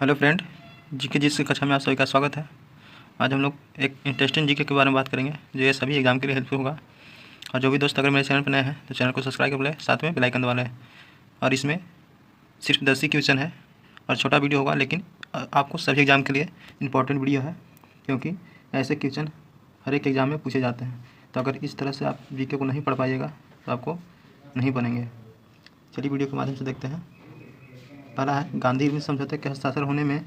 Hello friend, GK जिस कक्षा में आप सभी का स्वागत है। आज हम लोग एक इंटरेस्टिंग जीके के बारे में बात करेंगे जो ये सभी एग्जाम के लिए हेल्पफुल होगा। और जो भी दोस्त अगर मेरे चैनल पर नए हैं तो चैनल को सब्सक्राइब कर लें, साथ में बेल आइकन दबा लें। और इसमें सिर्फ 10 ही क्वेश्चन है और छोटा वीडियो होगा, लेकिन आपको सभी एग्जाम के लिए इंपॉर्टेंट वीडियो है, क्योंकि ऐसे क्वेश्चन हर एक एग्जाम में पूछे जाते हैं। तो अगर इस तरह से आप जीके को नहीं पढ़ पाइएगा तो आपको नहीं बनेंगे। चलिए वीडियो के माध्यम से देखते हैं। पहला है, गांधी इरविन समझौते के हस्ताक्षर होने में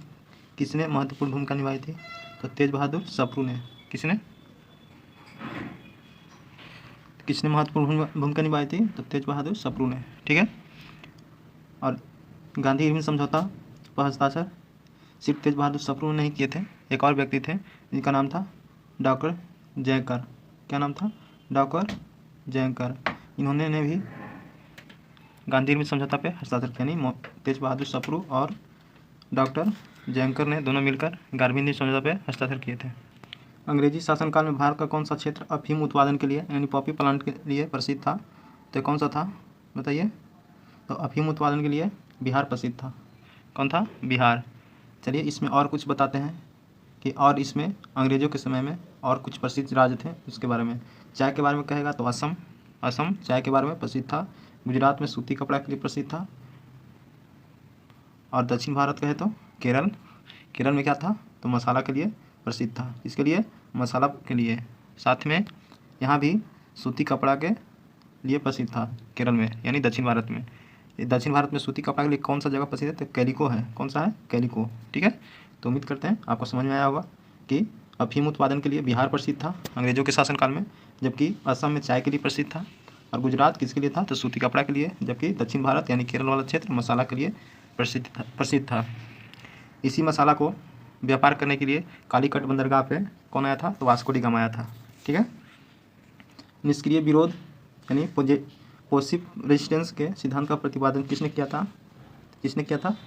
किसने महत्वपूर्ण भूमिका निभाई थी? तो तेज बहादुर सप्रू ने। किसने महत्वपूर्ण भूमिका निभाई थी? तो तेज बहादुर सप्रू ने। ठीक है। और गांधी इरविन समझौता पर हस्ताक्षर सिर्फ तेज बहादुर सप्रू ने नहीं किए थे, एक और व्यक्ति थे जिनका नाम था डॉक्टर जयकर। क्या नाम था? डॉक्टर जयकर। इन्होंने ने भी गांधी इरविन समझौता पे हस्ताक्षर किया। यानी तेज बहादुर सप्रू और डॉक्टर जयकर ने दोनों मिलकर गांधी इरविन समझौता पे हस्ताक्षर किए थे। अंग्रेजी शासनकाल में भारत का कौन सा क्षेत्र अफीम उत्पादन के लिए यानी पॉपी प्लांट के लिए प्रसिद्ध था? तो कौन सा था बताइए? तो अफीम उत्पादन के लिए बिहार प्रसिद्ध था। कौन था? बिहार। चलिए इसमें और कुछ बताते हैं कि और इसमें अंग्रेजों के समय में और कुछ प्रसिद्ध राज्य थे, उसके बारे में। चाय के बारे में कहेगा तो असम चाय के बारे में प्रसिद्ध था। गुजरात में सूती कपड़ा के लिए प्रसिद्ध था। और दक्षिण भारत कहे तो केरल में क्या था? तो मसाला के लिए प्रसिद्ध था। इसके लिए मसाला के लिए। साथ में यहाँ भी सूती कपड़ा के लिए प्रसिद्ध था केरल में, यानी दक्षिण भारत में। दक्षिण भारत में सूती कपड़ा के लिए कौन सा जगह प्रसिद्ध है? तो कैलिको है। कौन सा है? कैलिको। ठीक है। तो उम्मीद करते हैं आपको समझ में आया होगा कि अफीम उत्पादन के लिए बिहार प्रसिद्ध था अंग्रेजों के शासनकाल में, जबकि असम में चाय के लिए प्रसिद्ध था। और गुजरात किसके लिए था? तो सूती कपड़ा के लिए। जबकि दक्षिण भारत यानी केरल वाला क्षेत्र मसाला के लिए प्रसिद्ध था। इसी मसाला को व्यापार करने के लिए कालीकट बंदरगाह पे कौन आया था? तो वास्को डी गामा आया था। ठीक है। निष्क्रिय विरोध यानी पॉसिव रेजिस्टेंस के सिद्धांत का प्रतिपादन किसने किया था?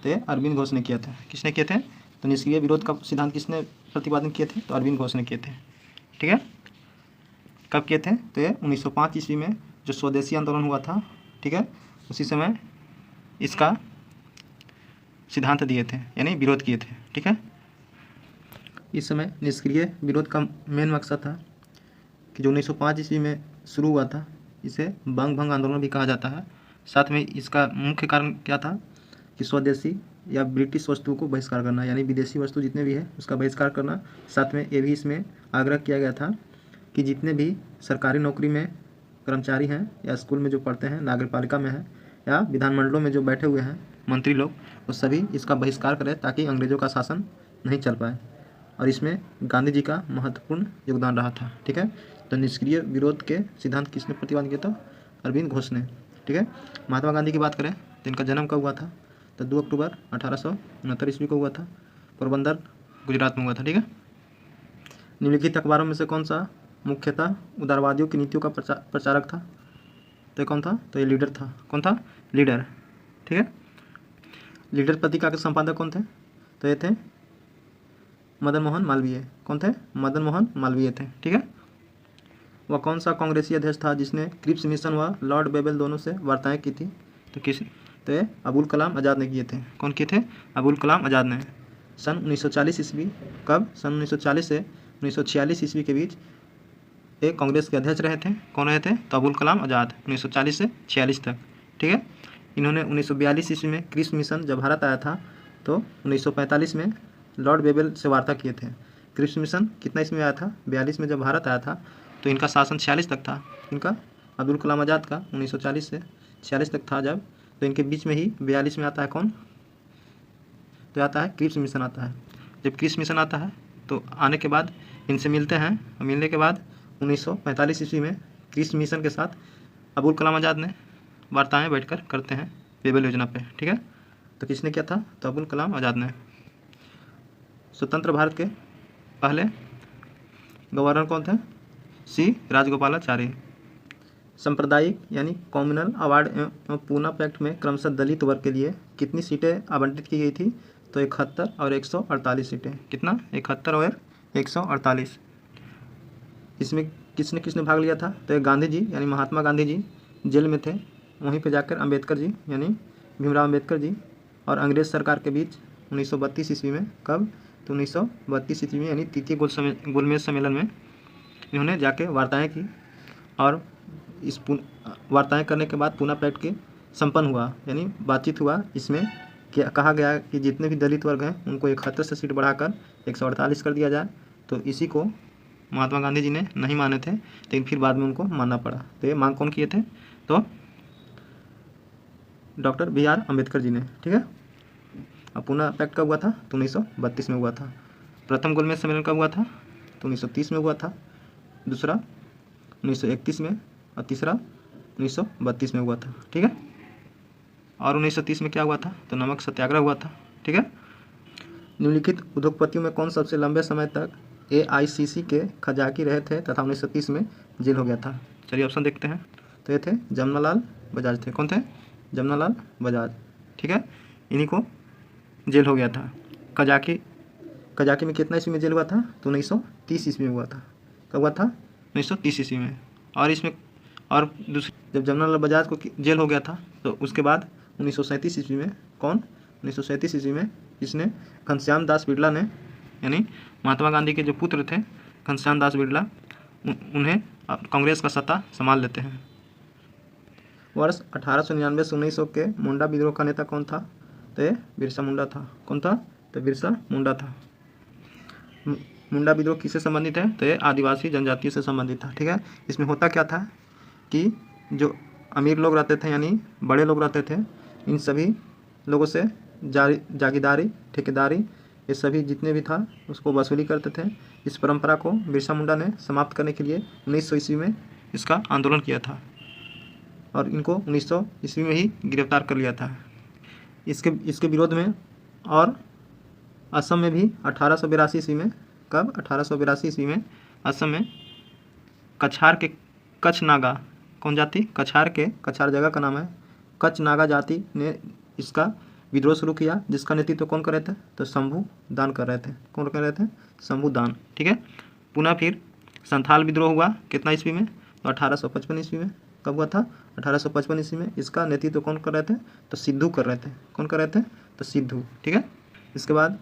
तो अरविंद घोष ने किया था। किसने किए थे? तो निष्क्रिय विरोध का सिद्धांत किसने प्रतिपादन किए थे? तो अरविंद घोष ने किए थे। ठीक है। कब किए थे? तो ये 1905 ईस्वी में जो स्वदेशी आंदोलन हुआ था, ठीक है, उसी समय इसका सिद्धांत दिए थे, यानी विरोध किए थे। ठीक है। इस समय निष्क्रिय विरोध का मेन मकसद था कि जो 1905 ईस्वी में शुरू हुआ था, इसे बंग भंग आंदोलन भी कहा जाता है। साथ में इसका मुख्य कारण क्या था कि स्वदेशी या ब्रिटिश वस्तुओं को बहिष्कार करना, यानी विदेशी वस्तु जितने भी है उसका बहिष्कार करना। साथ में ये भी इसमें आग्रह किया गया था कि जितने भी सरकारी नौकरी में कर्मचारी हैं या स्कूल में जो पढ़ते हैं, नगरपालिका में है या विधानमंडलों में जो बैठे हुए हैं मंत्री लोग, वो सभी इसका बहिष्कार करें ताकि अंग्रेजों का शासन नहीं चल पाए। और इसमें गांधी जी का महत्वपूर्ण योगदान रहा था। ठीक है। तो निष्क्रिय विरोध के सिद्धांत किसने प्रतिपादन किया था? अरविंद घोष ने। ठीक है। महात्मा गांधी की बात करें तो इनका जन्म कब हुआ था? तो 2 अक्टूबर 1869 ईस्वी को हुआ था। पोरबंदर गुजरात में हुआ था। ठीक है। निम्नलिखित अखबारों में से कौन सा मुख्यतः उदारवादियों की नीतियों का प्रचारक था? तो कौन था? तो ये लीडर था। कौन था? लीडर। ठीक है। लीडर पत्रिका के संपादक कौन थे? तो ये थे मदन मोहन मालवीय। कौन थे? मदन मोहन मालवीय थे। ठीक है। वह कौन सा कांग्रेसी अध्यक्ष था जिसने क्रिप्स मिशन व लॉर्ड बेबल दोनों से वार्ताएं की थी? तो ये अबुल कलाम आज़ाद ने किए थे। कौन किए थे? अबुल कलाम आज़ाद ने। सन 1940 ईस्वी, कब? सन 1940 से 1946 ईस्वी के बीच एक कांग्रेस के अध्यक्ष रहे थे। कौन रहे थे? तो अबुल कलाम आज़ाद, 1940 से 46 तक। ठीक है। इन्होंने 1942 ईस्वी में क्रिप्स मिशन जब भारत आया था तो 1945 में लॉर्ड बेबल से वार्ता किए थे। क्रिप्स मिशन कितना ईस्वी में आया था? 42 में जब भारत आया था, तो इनका शासन 46 तक था। इनका अब्दुल कलाम आज़ाद का 1940 से 46 तक था जब, तो इनके बीच में ही 42 में आता है कौन? तो आता है क्रिप्स मिशन आता है। जब क्रिप्स मिशन आता है तो आने के बाद इनसे मिलते हैं, मिलने के बाद 1945 ईस्वी में क्रिप्स मिशन के साथ अबुल कलाम आज़ाद ने वार्ताएं बैठकर करते हैं बेबल योजना पे। ठीक है। तो किसने किया था? तो अबुल कलाम आज़ाद ने। स्वतंत्र भारत के पहले गवर्नर कौन थे? सी राजगोपालाचारी। सांप्रदायिक यानी कॉम्युनल अवार्ड एवं पूना पैक्ट में क्रमशः दलित वर्ग के लिए कितनी सीटें आवंटित की गई थी? तो 71 और 148 सीटें। कितना? 71 और 148। इसमें किसने किसने भाग लिया था? तो गांधी जी यानी महात्मा गांधी जी जेल में थे, वहीं पे जाकर अंबेडकर जी यानी भीमराव अंबेडकर जी और अंग्रेज़ सरकार के बीच 1932 ईस्वी में। कब? तो 1932 ईस्वी में, यानी तृतीय गोलमेज सम्मेलन में इन्होंने जाके वार्ताएं की और इस वार्ताएं करने के बाद पूना पैक्ट के संपन्न हुआ, यानी बातचीत हुआ। इसमें क्या कहा गया कि जितने भी दलित वर्ग हैं उनको 71 से सीट बढ़ाकर 148 कर दिया जाए। तो इसी को महात्मा गांधी जी ने नहीं माने थे, लेकिन फिर बाद में उनको मानना पड़ा। तो ये मांग कौन किए थे? तो डॉक्टर BR अम्बेडकर जी ने। ठीक है। अब पूना पैक्ट कब हुआ था? तो 1932 में हुआ था। प्रथम गोलमेज सम्मेलन कब हुआ था? तो 1930 में हुआ था। दूसरा 1931 में और तीसरा 1932 में हुआ था। ठीक है। और 1930 में क्या हुआ था? तो नमक सत्याग्रह हुआ था। ठीक है। निम्नलिखित उद्योगपतियों में कौन सबसे लंबे समय तक AICC के खजाकी रहे थे तथा 1930 में जेल हो गया था? चलिए ऑप्शन देखते हैं। तो ये थे जमनालाल बजाज थे। कौन थे? जमनालाल बजाज। ठीक है। इन्हीं को जेल हो गया था। खजाकी में कितना ईस्वी में जेल हुआ था? तो 1930 ईस्वी में हुआ था। कब हुआ था? 1930 ईस्वी में। और इसमें और दूसरी जब जमनालाल बजाज को जेल हो गया था तो उसके बाद 1937 ईस्वी में कौन? 1937 ईस्वी में इसने घनश्याम दास बिरला ने, यानी महात्मा गांधी के जो पुत्र थे घनश्याम दास बिरला, उन्हें कांग्रेस का सत्ता संभाल लेते हैं। वर्ष 1899 से 1900 के मुंडा विद्रोह का नेता कौन था? तो ये बिरसा मुंडा था। कौन था? तो बिरसा मुंडा था। मुंडा विद्रोह किससे संबंधित है? तो ये आदिवासी जनजातियों से संबंधित था। ठीक है। इसमें होता क्या था कि जो अमीर लोग रहते थे, यानी बड़े लोग रहते थे, इन सभी लोगों से जागीरदारी, ठेकेदारी, ये सभी जितने भी था उसको वसूली करते थे। इस परंपरा को बिरसा मुंडा ने समाप्त करने के लिए 1900 ईस्वी में इसका आंदोलन किया था और इनको 1900 ईस्वी में ही गिरफ्तार कर लिया था। इसके विरोध में और असम में भी 1882 ईस्वी में, कब? 1882 ईस्वी में असम में कछार के कच्छ नागा, कौन जाति? कछार जगह का नाम है। कच्छ नागा जाति ने इसका विद्रोह शुरू किया, जिसका नेतृत्व कौन कर रहे थे? तो शंभू दान कर रहे थे। कौन कर रहे थे? शंभू दान। ठीक है। पुनः फिर संथाल विद्रोह हुआ, कितना ईस्वी में? तो 1855 ईस्वी में। कब हुआ था? 1855 ईस्वी में। इसका नेतृत्व कौन कर रहे थे? तो सिद्धू कर रहे थे। कौन कर रहे थे? तो सिद्धू। ठीक है। इसके बाद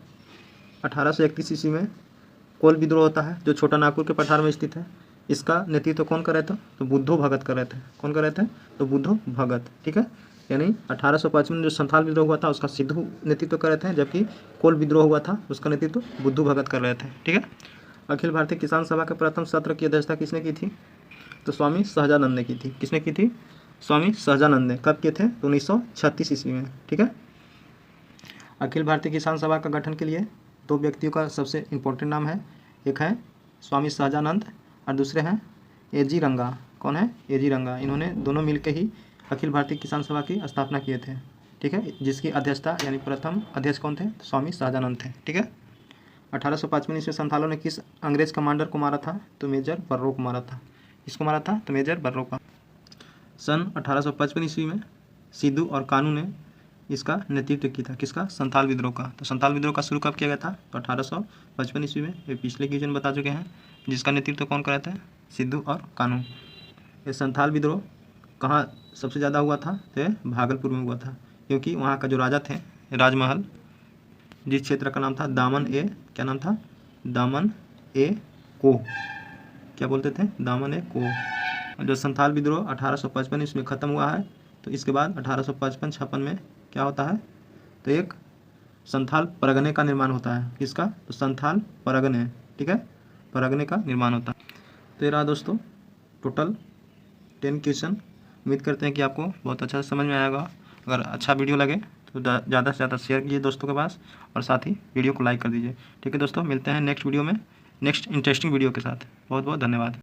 1831 ईस्वी में कोल विद्रोह होता है, जो छोटा नागपुर के पठार में स्थित है। इसका नेतृत्व कौन कर रहे थे? तो बुद्धो भगत कर रहे थे। कौन कर रहे थे? तो बुद्धो भगत। ठीक है। यानी 1855 में जो संथाल विद्रोह हुआ था उसका सिद्धू नेतृत्व कर रहे थे, जबकि कोल विद्रोह हुआ था उसका नेतृत्व बुद्धू भगत कर रहे थे। ठीक है। अखिल भारतीय किसान सभा के प्रथम सत्र की अध्यक्षता किसने की थी? तो स्वामी सहजानंद ने की थी। किसने की थी? स्वामी सहजानंद ने। कब किए थे? तो 1936 ईस्वी में। ठीक है। अखिल भारतीय किसान सभा का गठन के लिए दो व्यक्तियों का सबसे इम्पोर्टेंट नाम है। एक है स्वामी सहजानंद और दूसरे हैं AG रंगा। कौन है? AG रंगा। इन्होंने दोनों मिलकर ही अखिल भारतीय किसान सभा की स्थापना किए थे। ठीक है। जिसकी अध्यक्षता यानी प्रथम अध्यक्ष कौन थे? तो स्वामी सहजानंद थे। ठीक है। 1855 ईस्वी संथालों ने किस अंग्रेज कमांडर को मारा था? तो मेजर बर्रो को मारा था। किसको मारा था? तो मेजर बर्रो का। सन 1855 ईस्वी में सिद्धू और कानू ने इसका नेतृत्व किया था। किसका? संथाल विद्रोह का। तो संथाल विद्रोह का शुरू कब किया गया था? तो 1855 ईस्वी में। ये पिछले क्वेश्चन में बता चुके हैं, जिसका नेतृत्व कौन कर रहे थे? सिद्धू और कानू। ये संथाल विद्रोह कहाँ सबसे ज़्यादा हुआ था? तो भागलपुर में हुआ था, क्योंकि वहाँ का जो राजा थे राजमहल, जिस क्षेत्र का नाम था दामन ए, क्या नाम था? दामन ए को, क्या बोलते थे? दामन ए को। जो संथाल विद्रोह 1855 इसमें ख़त्म हुआ है, तो इसके बाद 1855-56 में क्या होता है? तो एक संथाल परगने का निर्माण होता है। किसका? तो संथाल परगने। ठीक है। परगने का निर्माण होता है। तो ये रहा दोस्तों टोटल 10 क्वेश्चन। उम्मीद करते हैं कि आपको बहुत अच्छा समझ में आएगा। अगर अच्छा वीडियो लगे तो ज़्यादा से ज़्यादा शेयर कीजिए दोस्तों के पास, और साथ ही वीडियो को लाइक कर दीजिए। ठीक है दोस्तों, मिलते हैं नेक्स्ट वीडियो में नेक्स्ट इंटरेस्टिंग वीडियो के साथ। बहुत बहुत धन्यवाद।